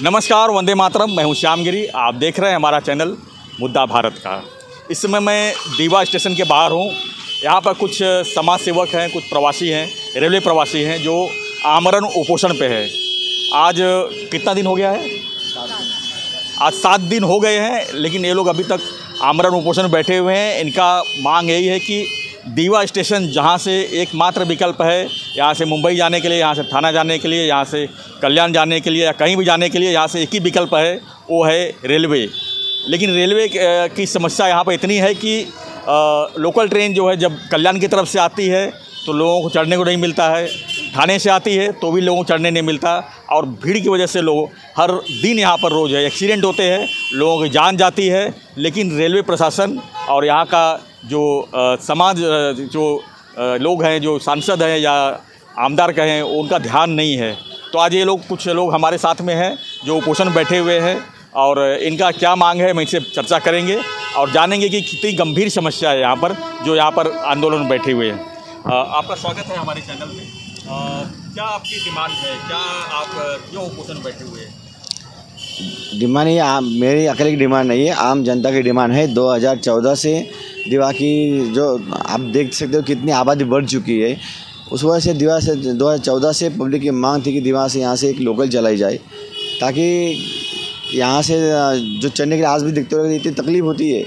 नमस्कार, वंदे मातरम। मैं हूं श्याम गिरी। आप देख रहे हैं हमारा चैनल मुद्दा भारत का। इस समय मैं दीवा स्टेशन के बाहर हूं। यहाँ पर कुछ समाज सेवक हैं, कुछ प्रवासी हैं, रेलवे प्रवासी हैं जो आमरण उपोषण पे है। आज कितना दिन हो गया है? आज 7 दिन हो गए हैं, लेकिन ये लोग अभी तक आमरण उपोषण बैठे हुए हैं। इनका मांग यही है कि दीवा स्टेशन, जहाँ से एकमात्र विकल्प है यहाँ से मुंबई जाने के लिए, यहाँ से थाना जाने के लिए, यहाँ से कल्याण जाने के लिए या कहीं भी जाने के लिए, यहाँ से एक ही विकल्प है, वो है रेलवे। लेकिन रेलवे की समस्या यहाँ पर इतनी है कि लोकल ट्रेन जो है जब कल्याण की तरफ से आती है तो लोगों को चढ़ने को नहीं मिलता है, थाने से आती है तो भी लोगों को चढ़ने नहीं मिलता, और भीड़ की वजह से लोग हर दिन यहाँ पर रोज़ है एक्सीडेंट होते हैं, लोगों की जान जाती है। लेकिन रेलवे प्रशासन और यहाँ का जो समाज जो लोग हैं, जो सांसद हैं या आमदार कहें, उनका ध्यान नहीं है। तो आज ये लोग, कुछ लोग हमारे साथ में हैं जो उपोषण बैठे हुए हैं, और इनका क्या मांग है मैं इनसे चर्चा करेंगे और जानेंगे कि कितनी गंभीर समस्या है यहाँ पर, जो यहाँ पर आंदोलन में बैठे हुए हैं। आपका स्वागत है हमारे चैनल में। क्या आपकी डिमांड है? क्या आप क्यों उपोषण बैठे हुए हैं? डिमांड ये मेरी अकेले की डिमांड नहीं है, आम जनता की डिमांड है। 2014 से दीवा की जो आप देख सकते हो कितनी आबादी बढ़ चुकी है, उस वजह से दीवा से 2014 से पब्लिक की मांग थी कि दीवा से यहाँ से एक लोकल चलाई जाए, ताकि यहाँ से जो चढ़ने के लिए आज भी देखते हो इतनी तकलीफ होती है,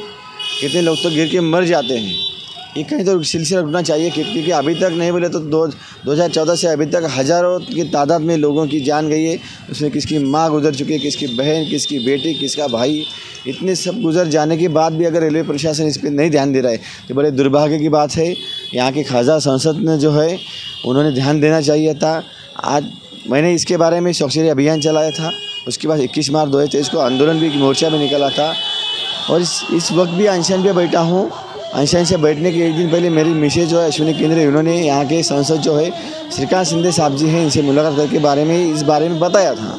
कितने लोग तो गिर के मर जाते हैं। ये कहीं तो सिलसिला रुकना चाहिए, क्योंकि अभी तक नहीं बोले तो 2014 से अभी तक हज़ारों की तादाद में लोगों की जान गई है। उसमें किसकी माँ गुजर चुकी है, किसकी बहन, किसकी बेटी, किसका भाई, इतने सब गुजर जाने के बाद भी अगर रेलवे प्रशासन इस पर नहीं ध्यान दे रहा है तो बड़े दुर्भाग्य की बात है। यहाँ के खासा संसद ने जो है उन्होंने ध्यान देना चाहिए था। आज मैंने इसके बारे में स्वच्छता अभियान चलाया था, उसके बाद 21 मार्च 2023 को आंदोलन भी मोर्चा में निकला था, और इस वक्त भी अनशन पे बैठा हूँ। अनशन से बैठने के एक दिन पहले मेरी मिसेज जो है अश्विनी केंद्रे, उन्होंने यहाँ के सांसद जो है श्रीकांत शिंदे साहब जी हैं, इनसे मुलाकात करके इस बारे में बताया था,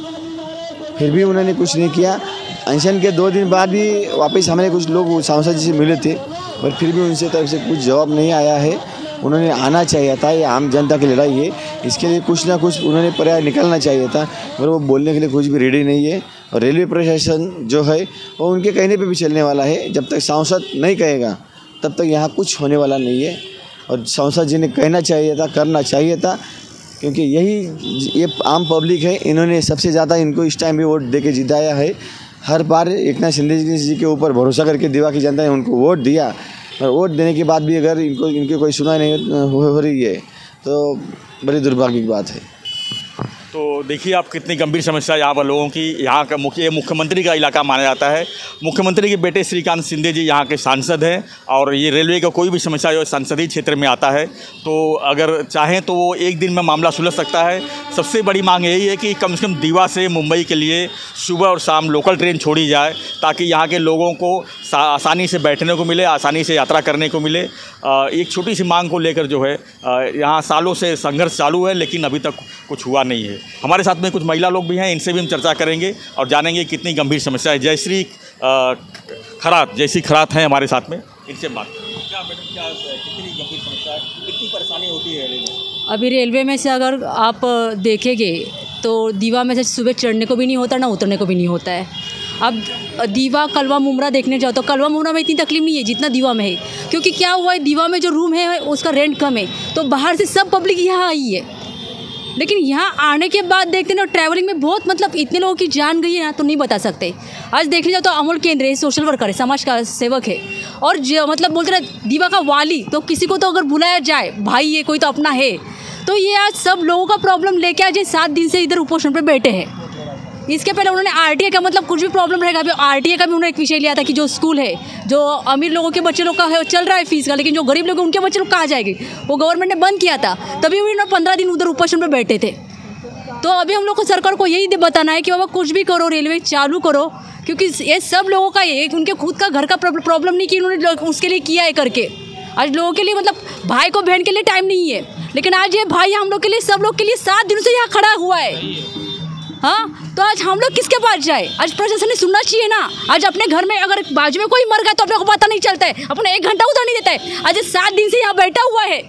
फिर भी उन्होंने कुछ नहीं किया। अनशन के 2 दिन बाद भी वापस हमारे कुछ लोग सांसद जी से मिले थे, और फिर भी उनसे तरफ से कुछ जवाब नहीं आया है। उन्होंने आना चाहिए था, ये आम जनता की लड़ाई है, इसके लिए कुछ ना कुछ उन्होंने पर्याय निकालना चाहिए था, मगर वो बोलने के लिए कुछ भी रेडी नहीं है। और रेलवे प्रशासन जो है वो उनके कहने पे भी चलने वाला है। जब तक सांसद नहीं कहेगा तब तक यहाँ कुछ होने वाला नहीं है। और सांसद जी ने कहना चाहिए था, करना चाहिए था, क्योंकि ये आम पब्लिक है, इन्होंने सबसे ज़्यादा इनको इस टाइम भी वोट दे के जिताया है। हर बार एकनाथ शिंदे जी के ऊपर भरोसा करके दीवा की जनता ने उनको वोट दिया, और वोट देने के बाद भी अगर इनकी कोई सुनाई नहीं हो रही है तो बड़ी दुर्भाग्य की बात है। तो देखिए आप, कितनी गंभीर समस्या यहाँ पर लोगों की। यहाँ का मुख्यमंत्री का इलाका माना जाता है। मुख्यमंत्री के बेटे श्रीकांत शिंदे जी यहाँ के सांसद हैं, और ये रेलवे का कोई भी समस्या जो संसदीय क्षेत्र में आता है तो अगर चाहें तो वो एक दिन में मामला सुलझ सकता है। सबसे बड़ी मांग यही है कि कम से कम दीवा से मुंबई के लिए सुबह और शाम लोकल ट्रेन छोड़ी जाए, ताकि यहाँ के लोगों को आसानी से बैठने को मिले, आसानी से यात्रा करने को मिले। एक छोटी सी मांग को लेकर जो है यहाँ सालों से संघर्ष चालू है, लेकिन अभी तक कुछ हुआ नहीं है। हमारे साथ में कुछ महिला लोग भी हैं, इनसे भी हम चर्चा करेंगे और जानेंगे कितनी गंभीर समस्या है। जयश्री खरात हैं हमारे साथ में, इनसे बात करें। क्या मैडम, क्या कितनी गंभीर समस्या है, कितनी परेशानी होती है रेलवे में? अभी रेलवे में से अगर आप देखेंगे तो दीवा में से सुबह चढ़ने को भी नहीं होता, ना उतरने को भी नहीं होता है। अब दीवा कलवा मुमरा देखने जाओ तो कलवा मुमरा में इतनी तकलीफ नहीं है जितना दीवा में है, क्योंकि क्या हुआ है, दीवा में जो रूम है उसका रेंट कम है, तो बाहर से सब पब्लिक यहाँ आई है। लेकिन यहाँ आने के बाद देखते ना, ट्रैवलिंग में बहुत मतलब इतने लोगों की जान गई है ना, तो नहीं बता सकते। आज देखने जाओ तो अमोल केंद्र है, सोशल वर्कर है, समाज का सेवक है, और जो मतलब बोलते रहे दीवा का वाली, तो किसी को तो अगर बुलाया जाए, भाई है कोई तो अपना है, तो ये आज सब लोगों का प्रॉब्लम लेके आज 7 दिन से इधर उपोषण पे बैठे हैं। इसके पहले उन्होंने आरटीए का मतलब कुछ भी प्रॉब्लम रहेगा, अभी आरटीए का भी उन्होंने एक विषय लिया था कि जो स्कूल है, जो अमीर लोगों के बच्चे लोग का है चल रहा है फीस का, लेकिन जो गरीब लोग हैं उनके बच्चे लोग कहाँ जाएंगे, वो गवर्नमेंट ने बंद किया था, तभी उन्होंने 15 दिन उधर उपोषण पे बैठे थे। तो अभी हम लोग को सरकार को यही बताना है कि बाबा कुछ भी करो, रेलवे चालू करो, क्योंकि ये सब लोगों का एक उनके खुद का घर का प्रॉब्लम नहीं कि उन्होंने उसके लिए किया है करके। आज लोगों के लिए मतलब भाई को बहन के लिए टाइम नहीं है, लेकिन आज ये भाई हम लोग के लिए, सब लोग के लिए 7 दिनों से यहाँ खड़ा हुआ है। हाँ, तो आज हम लोग किसके पास जाए? आज प्रशासन ने सुनना चाहिए ना। आज अपने घर में अगर बाजू में कोई मर गया तो अपने को पता नहीं चलता है, अपने 1 घंटा उधर नहीं देता है। आज 7 दिन से यहाँ बैठा हुआ है,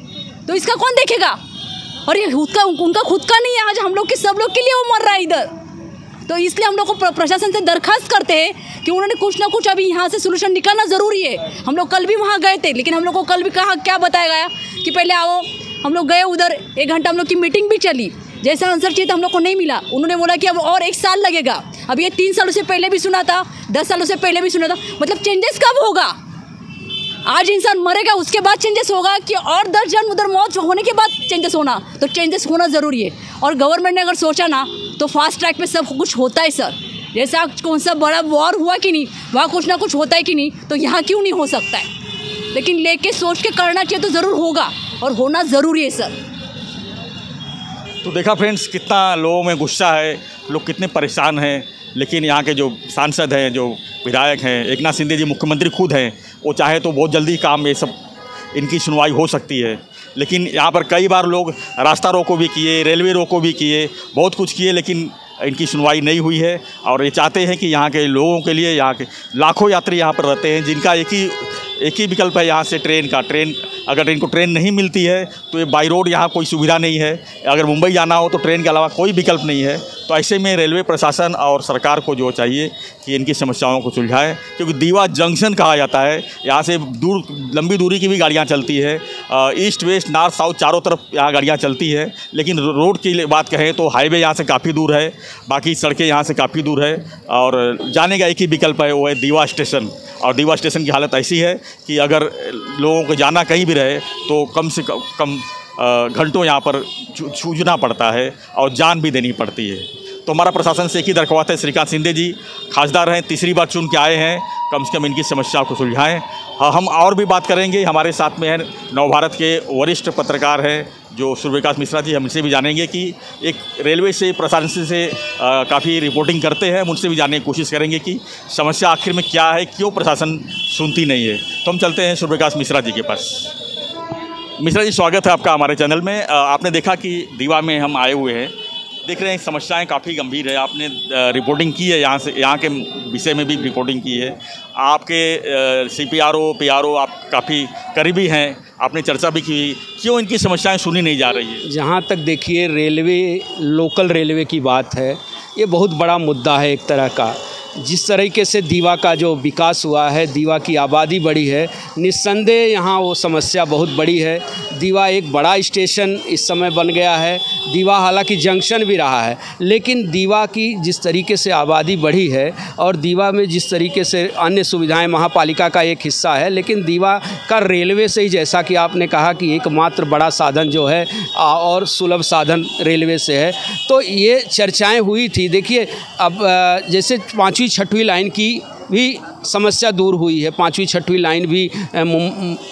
तो इसका कौन देखेगा? और ये उनका खुद का नहीं है, आज हम लोग के सब लोग के लिए वो मर रहा है इधर। तो इसलिए हम लोग को प्रशासन से दरखास्त करते हैं कि उन्होंने कुछ ना कुछ अभी यहाँ से सोल्यूशन निकालना ज़रूरी है। हम लोग कल भी वहाँ गए थे, लेकिन हम लोग को कल भी कहा क्या बताया गया कि पहले आओ। हम लोग गए उधर, 1 घंटा हम लोग की मीटिंग भी चली, जैसा आंसर चाहिए था हम लोग को नहीं मिला। उन्होंने बोला कि अब और 1 साल लगेगा। अब ये 3 सालों से पहले भी सुना था, 10 सालों से पहले भी सुना था। मतलब चेंजेस कब होगा? आज इंसान मरेगा उसके बाद चेंजेस होगा कि और 10 जन उधर मौत होने के बाद चेंजेस होना? तो चेंजेस होना ज़रूरी है। और गवर्नमेंट ने अगर सोचा ना तो फास्ट ट्रैक पे सब कुछ होता है सर। जैसा कौन सा बड़ा वॉर हुआ कि नहीं, वहाँ कुछ ना कुछ होता है कि नहीं, तो यहाँ क्यों नहीं हो सकता है? लेकिन लेके सोच के करना चाहिए तो ज़रूर होगा और होना ज़रूरी है सर। तो देखा फ्रेंड्स, कितना लोगों में गुस्सा है, लोग कितने परेशान हैं। लेकिन यहाँ के जो सांसद हैं, जो विधायक हैं, एकनाथ शिंदे जी मुख्यमंत्री खुद हैं, वो चाहे तो बहुत जल्दी काम ये सब इनकी सुनवाई हो सकती है। लेकिन यहाँ पर कई बार लोग रास्ता रोको भी किए, रेलवे रोको भी किए, बहुत कुछ किए, लेकिन इनकी सुनवाई नहीं हुई है। और ये चाहते हैं कि यहाँ के लोगों के लिए, यहाँ के लाखों यात्री यहाँ पर रहते हैं जिनका एक ही विकल्प है यहाँ से ट्रेन का। अगर इनको ट्रेन नहीं मिलती है तो ये बाई रोड यहाँ कोई सुविधा नहीं है। अगर मुंबई जाना हो तो ट्रेन के अलावा कोई विकल्प नहीं है। तो ऐसे में रेलवे प्रशासन और सरकार को जो चाहिए कि इनकी समस्याओं को सुलझाए, क्योंकि दीवा जंक्शन कहा जाता है। यहाँ से लंबी दूरी की भी गाड़ियाँ चलती है, ईस्ट वेस्ट नॉर्थ साउथ चारों तरफ यहाँ गाड़ियाँ चलती है। लेकिन रोड की बात कहें तो हाईवे यहाँ से काफ़ी दूर है, बाकी सड़कें यहाँ से काफ़ी दूर है, और जाने का एक ही विकल्प है, वो है दीवा स्टेशन। और दीवा स्टेशन की हालत ऐसी है कि अगर लोगों को जाना कहीं भी रहे तो कम से कम घंटों यहाँ पर जूझना पड़ता है और जान भी देनी पड़ती है। तो हमारा प्रशासन से एक ही दरख्वास्त है, श्रीकांत शिंदे जी खासदार हैं, तीसरी बार चुन के आए हैं, कम से कम इनकी समस्या को सुलझाएं। हाँ, हम और भी बात करेंगे। हमारे साथ में है नवभारत के वरिष्ठ पत्रकार हैं जो सूर्यप्रकाश मिश्रा जी, हम इनसे भी जानेंगे कि एक रेलवे से प्रशासन से काफ़ी रिपोर्टिंग करते हैं, हम उनसे भी जानने की कोशिश करेंगे कि समस्या आखिर में क्या है, क्यों प्रशासन सुनती नहीं है। तो हम चलते हैं सूर्यप्रकाश मिश्रा जी के पास। मिश्रा जी, स्वागत है आपका हमारे चैनल में। आपने देखा कि दीवा में हम आए हुए हैं, देख रहे हैं समस्याएं काफ़ी गंभीर है। आपने रिपोर्टिंग की है यहाँ से, यहाँ के विषय में भी रिपोर्टिंग की है। आपके CPRO PRO आप काफ़ी करीबी हैं, आपने चर्चा भी की। क्यों इनकी समस्याएं सुनी नहीं जा रही है? जहाँ तक देखिए रेलवे, लोकल रेलवे की बात है, ये बहुत बड़ा मुद्दा है एक तरह का। जिस तरीके से दीवा का जो विकास हुआ है, दीवा की आबादी बढ़ी है, निस्संदेह यहाँ वो समस्या बहुत बड़ी है। दीवा एक बड़ा स्टेशन इस समय बन गया है। दीवा हालांकि जंक्शन भी रहा है, लेकिन दीवा की जिस तरीके से आबादी बढ़ी है और दीवा में जिस तरीके से अन्य सुविधाएं महापालिका का एक हिस्सा है, लेकिन दीवा का रेलवे से ही, जैसा कि आपने कहा कि एकमात्र बड़ा साधन जो है और सुलभ साधन रेलवे से है। तो ये चर्चाएँ हुई थी। देखिए अब जैसे 5वीं 6वीं लाइन की भी समस्या दूर हुई है। 5वीं 6वीं लाइन भी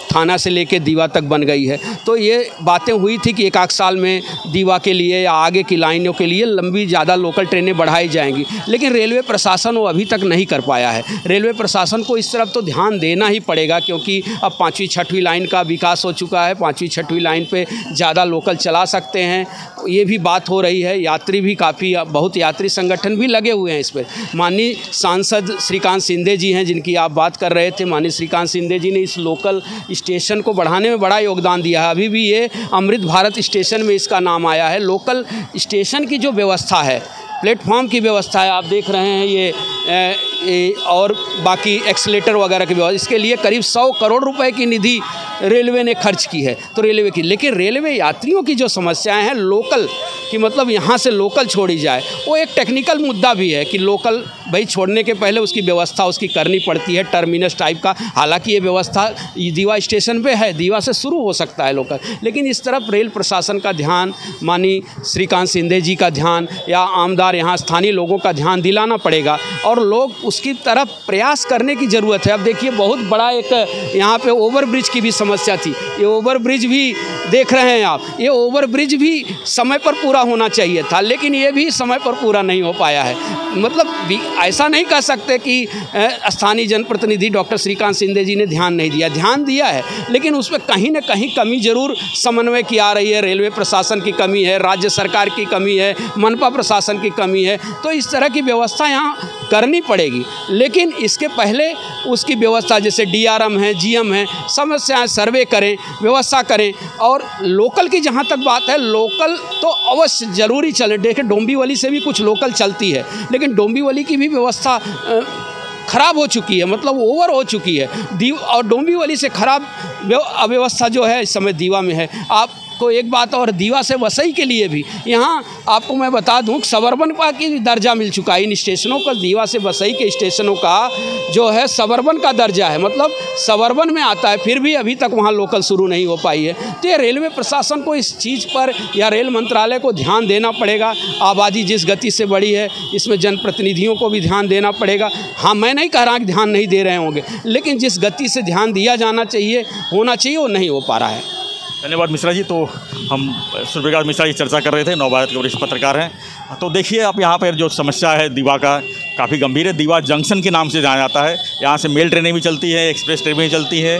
थाना से लेके दीवा तक बन गई है। तो ये बातें हुई थी कि 1-8 साल में दीवा के लिए या आगे की लाइनों के लिए लंबी ज़्यादा लोकल ट्रेनें बढ़ाई जाएंगी, लेकिन रेलवे प्रशासन वो अभी तक नहीं कर पाया है। रेलवे प्रशासन को इस तरफ तो ध्यान देना ही पड़ेगा, क्योंकि अब 5वीं 6वीं लाइन का विकास हो चुका है। 5वीं 6वीं लाइन पे ज़्यादा लोकल चला सकते हैं, ये भी बात हो रही है। यात्री भी काफ़ी, बहुत यात्री संगठन भी लगे हुए हैं इस पर। माननीय सांसद श्रीकांत शिंदे जी हैं जिनकी आप बात कर रहे थे, माननीय श्रीकांत शिंदे जी ने इस लोकल स्टेशन को बढ़ाने में बड़ा योगदान दिया है। अभी भी ये अमृत भारत स्टेशन में इसका नाम आया है। लोकल स्टेशन की जो व्यवस्था है, प्लेटफॉर्म की व्यवस्था है, आप देख रहे हैं ये और बाकी एक्सीलेटर वगैरह की व्यवस्था, इसके लिए करीब 100 करोड़ रुपए की निधि रेलवे ने खर्च की है। तो रेलवे की, लेकिन रेलवे यात्रियों की जो समस्याएं हैं लोकल कि मतलब यहाँ से लोकल छोड़ी जाए, वो एक टेक्निकल मुद्दा भी है कि लोकल भाई छोड़ने के पहले उसकी व्यवस्था उसकी करनी पड़ती है, टर्मिनस टाइप का। हालांकि ये व्यवस्था दीवा स्टेशन पे है, दीवा से शुरू हो सकता है लोकल, लेकिन इस तरफ रेल प्रशासन का ध्यान, माननीय श्रीकांत शिंदे जी का ध्यान या आमदार यहाँ स्थानीय लोगों का ध्यान दिलाना पड़ेगा और लोग उसकी तरफ प्रयास करने की ज़रूरत है। अब देखिए बहुत बड़ा एक यहाँ पे ओवरब्रिज की भी समस्या थी। ये ओवरब्रिज भी देख रहे हैं आप, ये ओवरब्रिज भी समय पर पूरा होना चाहिए था, लेकिन ये भी समय पर पूरा नहीं हो पाया है। मतलब ऐसा नहीं कह सकते कि स्थानीय जनप्रतिनिधि डॉक्टर श्रीकांत शिंदे जी ने ध्यान नहीं दिया, ध्यान दिया है, लेकिन उसमें कहीं ना कहीं कमी जरूर समन्वय की आ रही है। रेलवे प्रशासन की कमी है, राज्य सरकार की कमी है, मनपा प्रशासन की कमी है। तो इस तरह की व्यवस्था यहाँ करनी पड़ेगी, लेकिन इसके पहले उसकी व्यवस्था जैसे DRM है, GM है, समस्याएं सर्वे करें, व्यवस्था करें। और लोकल की जहाँ तक बात है, लोकल तो अवश्य ज़रूरी चले। देखिए डोंबिवली से भी कुछ लोकल चलती है, लेकिन डोंबिवली की भी व्यवस्था ख़राब हो चुकी है, मतलब ओवर हो चुकी है। और डोंबिवली से ख़राब अव्यवस्था जो है इस समय दीवा में है। आपको एक बात और, दीवा से वसई के लिए भी यहाँ आपको मैं बता दूँ सबर्बन का की दर्जा मिल चुका है। इन स्टेशनों का, दीवा से वसई के स्टेशनों का जो है सबर्बन का दर्जा है, मतलब सबर्बन में आता है, फिर भी अभी तक वहाँ लोकल शुरू नहीं हो पाई है। तो ये रेलवे प्रशासन को इस चीज़ पर या रेल मंत्रालय को ध्यान देना पड़ेगा। आबादी जिस गति से बढ़ी है, इसमें जनप्रतिनिधियों को भी ध्यान देना पड़ेगा। हाँ, मैं नहीं कह रहा कि ध्यान नहीं दे रहे होंगे, लेकिन जिस गति से ध्यान दिया जाना चाहिए, होना चाहिए, वो नहीं हो पा रहा है। धन्यवाद मिश्रा जी। तो हम सूर्यप्रकाश मिश्रा जी चर्चा कर रहे थे, नवभारत के वरिष्ठ पत्रकार हैं। तो देखिए आप यहाँ पर जो समस्या है दीवा का काफ़ी गंभीर है। दीवा जंक्शन के नाम से जाना जाता है। यहाँ से मेल ट्रेनें भी चलती है, एक्सप्रेस ट्रेन भी चलती है,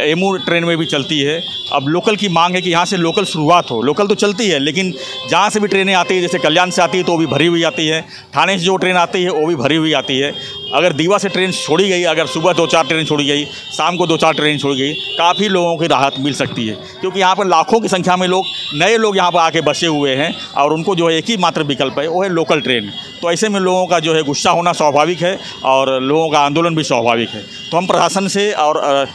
एमू ट्रेन में भी चलती है। अब लोकल की मांग है कि यहाँ से लोकल शुरुआत हो। लोकल तो चलती है, लेकिन जहाँ से भी ट्रेनें आती है, जैसे कल्याण से आती है तो वो भी भरी हुई आती है, थाने से जो ट्रेन आती है वो भी भरी हुई आती है। अगर दीवा से ट्रेन छोड़ी गई, अगर सुबह 2-4 ट्रेन छोड़ी गई, शाम को 2-4 ट्रेन छोड़ी गई, काफ़ी लोगों की राहत मिल सकती है। क्योंकि यहाँ पर लाखों की संख्या में नए लोग यहाँ पर आके बसे हुए हैं और उनको जो है एक ही मात्र विकल्प है, वो है लोकल ट्रेन। तो ऐसे में लोगों का जो है गुस्सा होना स्वाभाविक है और लोगों का आंदोलन भी स्वाभाविक है। तो हम प्रशासन से और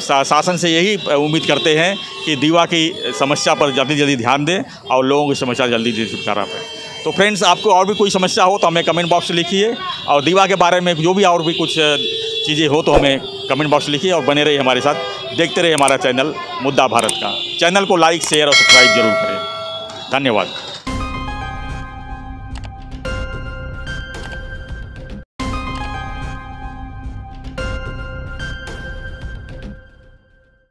शासन से यही उम्मीद करते हैं कि दीवा की समस्या पर जल्दी जल्दी ध्यान दें और लोगों की समस्या जल्दी जल्दी छुटकारा पाएँ। तो फ्रेंड्स, आपको और भी कोई समस्या हो तो हमें कमेंट बॉक्स में लिखिए, और दीवा के बारे में जो भी और भी कुछ चीज़ें हो तो हमें कमेंट बॉक्स में लिखिए, और बने रहिए हमारे साथ, देखते रहिए हमारा चैनल मुद्दा भारत का। चैनल को लाइक, शेयर और सब्सक्राइब जरूर करें। धन्यवाद।